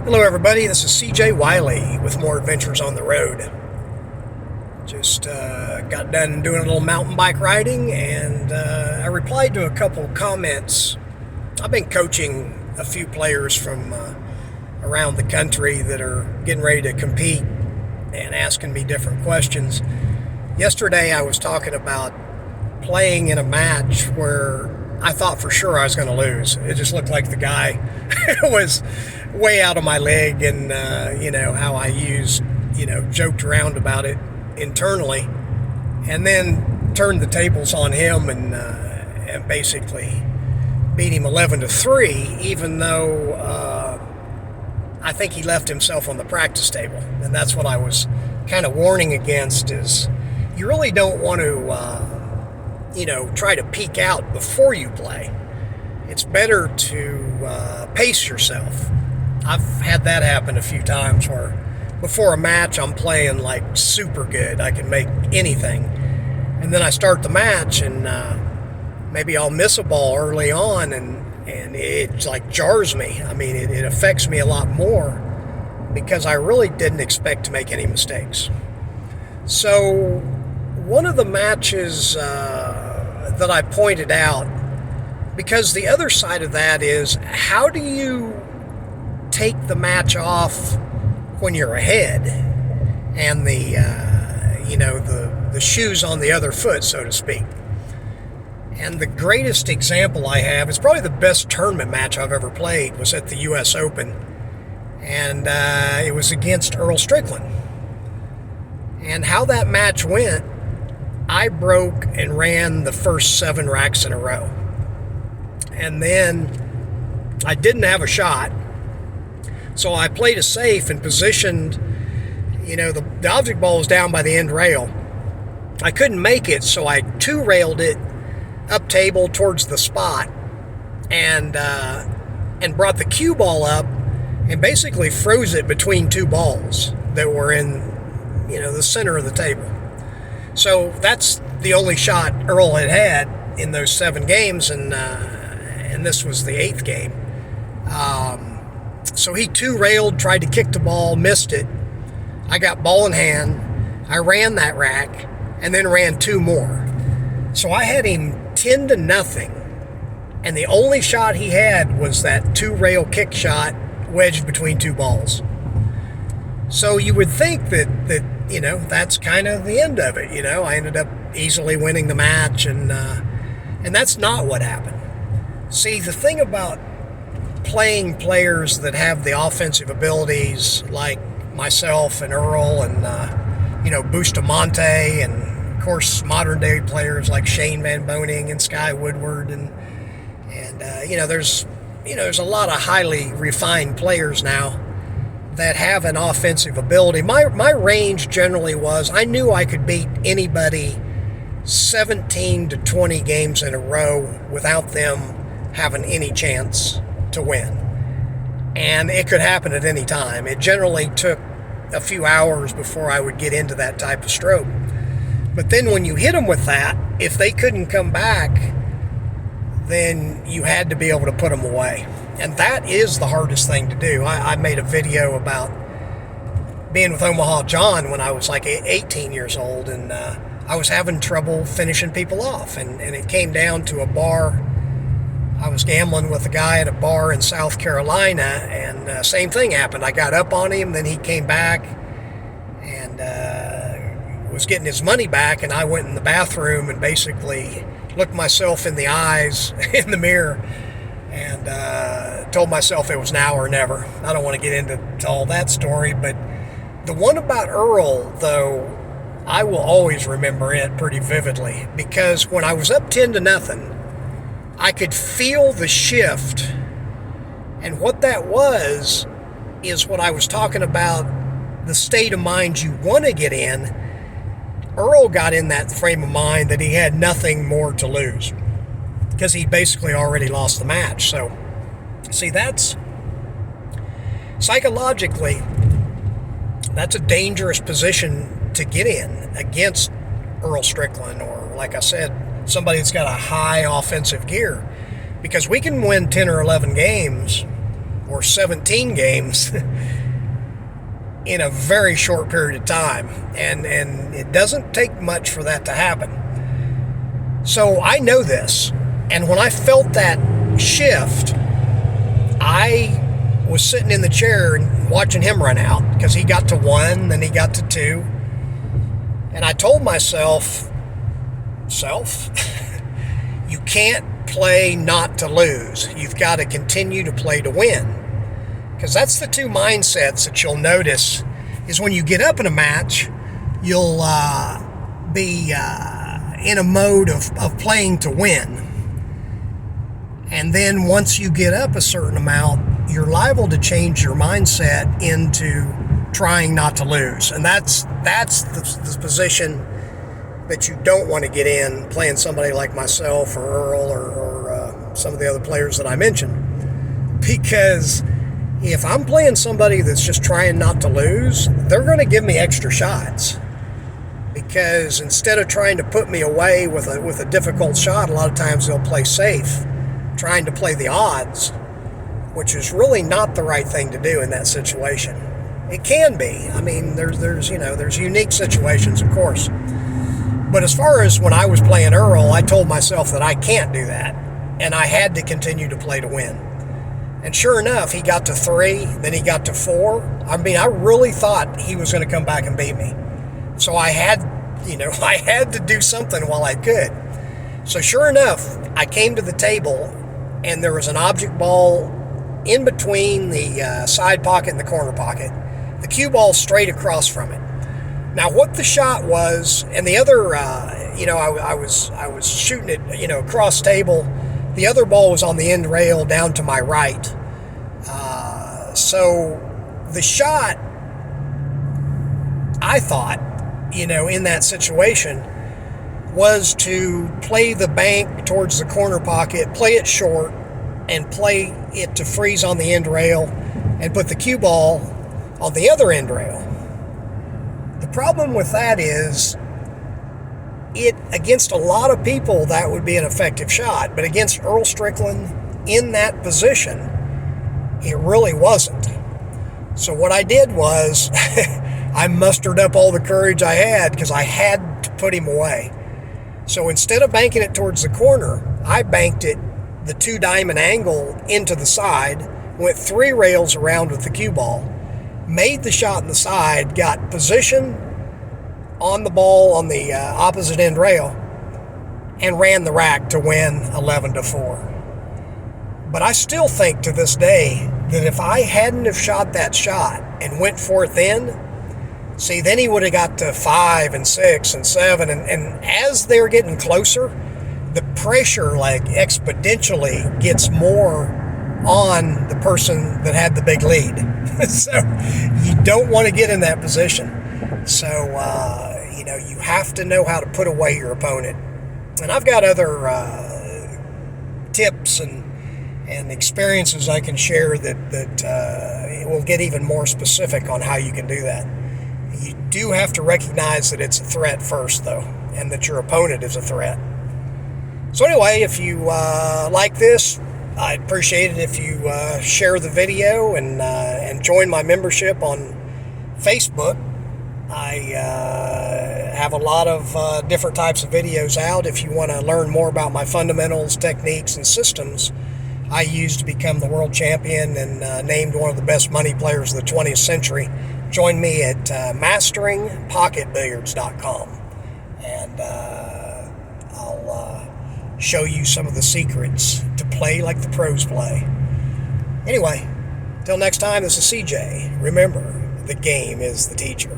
Hello everybody, this is CJ Wiley with more adventures on the road. Just got done doing a little mountain bike riding, and I replied to a couple comments. I've been coaching a few players from around the country that are getting ready to compete and asking me different questions. Yesterday I was talking about playing in a match where I thought for sure I was going to lose. It just looked like the guy was way out of my league, and how I joked around about it internally, and then turned the tables on him and basically beat him 11-3, even though I think he left himself on the practice table. And that's what I was kind of warning against, is you really don't want to try to peak out before you play. It's better to pace yourself. I've had that happen a few times where before a match I'm playing like super good. I can make anything. And then I start the match and maybe I'll miss a ball early on, and it like jars me. I mean, it affects me a lot more because I really didn't expect to make any mistakes. So one of the matches that I pointed out, because the other side of that is, how do you take the match off when you're ahead and the shoe's on the other foot, so to speak? And the greatest example I have is probably the best tournament match I've ever played was at the U.S. Open, and it was against Earl Strickland. And how that match went, I broke and ran the first 7 racks in a row. And then I didn't have a shot. So I played it safe and positioned, the object ball was down by the end rail. I couldn't make it, so I 2-railed it up table towards the spot and brought the cue ball up and basically froze it between 2 balls that were in, the center of the table. So that's the only shot Earl had in those 7 games, and this was the 8th game. So he 2-railed, tried to kick the ball, missed it. I got ball in hand. I ran that rack and then ran 2 more. So I had him 10-0, and the only shot he had was that 2-rail kick shot wedged between 2 balls. So you would think that that's kind of the end of it. I ended up easily winning the match, and that's not what happened. See, the thing about playing players that have the offensive abilities like myself and Earl and Bustamante, and of course modern day players like Shane Van Boening and Sky Woodward, and there's a lot of highly refined players now that have an offensive ability. My range generally was, I knew I could beat anybody 17 to 20 games in a row without them having any chance to win. And it could happen at any time. It generally took a few hours before I would get into that type of stroke. But then when you hit them with that, if they couldn't come back, then you had to be able to put them away. And that is the hardest thing to do. I made a video about being with Omaha John when I was like 18 years old, and I was having trouble finishing people off. And it came down to a bar. I was gambling with a guy at a bar in South Carolina, and same thing happened. I got up on him, then he came back and was getting his money back, and I went in the bathroom and basically looked myself in the eyes in the mirror and told myself it was now or never. I don't want to get into all that story, but the one about Earl, though, I will always remember it pretty vividly, because when I was up 10-0, I could feel the shift, and what that was is what I was talking about, the state of mind you want to get in. Earl got in that frame of mind that he had nothing more to lose because he basically already lost the match. So, see, that's psychologically, that's a dangerous position to get in against Earl Strickland, or like I said, somebody that's got a high offensive gear, because we can win 10 or 11 games or 17 games in a very short period of time. And it doesn't take much for that to happen. So I know this. And when I felt that shift, I was sitting in the chair and watching him run out, because he got to 1, then he got to 2. And I told myself, you can't play not to lose. You've got to continue to play to win. Because that's the two mindsets that you'll notice is when you get up in a match, you'll be in a mode of playing to win. And then once you get up a certain amount, you're liable to change your mindset into trying not to lose. And that's the position that you don't want to get in playing somebody like myself or Earl or some of the other players that I mentioned. Because if I'm playing somebody that's just trying not to lose, they're going to give me extra shots. Because instead of trying to put me away with a difficult shot, a lot of times they'll play safe, trying to play the odds, which is really not the right thing to do in that situation. It can be. I mean, there's unique situations, of course. But as far as when I was playing Earl, I told myself that I can't do that, and I had to continue to play to win. And sure enough, he got to 3, then he got to 4. I mean, I really thought he was going to come back and beat me. So I had to do something while I could. So sure enough, I came to the table, and there was an object ball in between the side pocket and the corner pocket. The cue ball straight across from it. Now, what the shot was, and the other, I was shooting it, across table. The other ball was on the end rail down to my right. So the shot, I thought, in that situation, was to play the bank towards the corner pocket, play it short, and play it to freeze on the end rail, and put the cue ball on the other end rail. The problem with that is, against a lot of people, that would be an effective shot, but against Earl Strickland in that position, it really wasn't. So what I did was, I mustered up all the courage I had, because I had to put him away. So instead of banking it towards the corner, I banked it the 2 diamond angle into the side, went 3 rails around with the cue ball, made the shot in the side, got position on the ball on the opposite end rail, and ran the rack to win 11-4. But I still think to this day that if I hadn't have shot that shot and went for it then he would have got to 5 and 6 and 7, and as they're getting closer, the pressure exponentially gets more on the person that had the big lead. So you don't want to get in that position. So, you have to know how to put away your opponent. And I've got other tips and experiences I can share that will get even more specific on how you can do that. You do have to recognize that it's a threat first, though, and that your opponent is a threat. So anyway, if you like this, I'd appreciate it if you share the video and join my membership on Facebook. I have a lot of different types of videos out. If you want to learn more about my fundamentals, techniques, and systems I used to become the world champion and named one of the best money players of the 20th century, join me at masteringpocketbilliards.com, and I'll show you some of the secrets to play like the pros play. Anyway, till next time, this is CJ. Remember, the game is the teacher.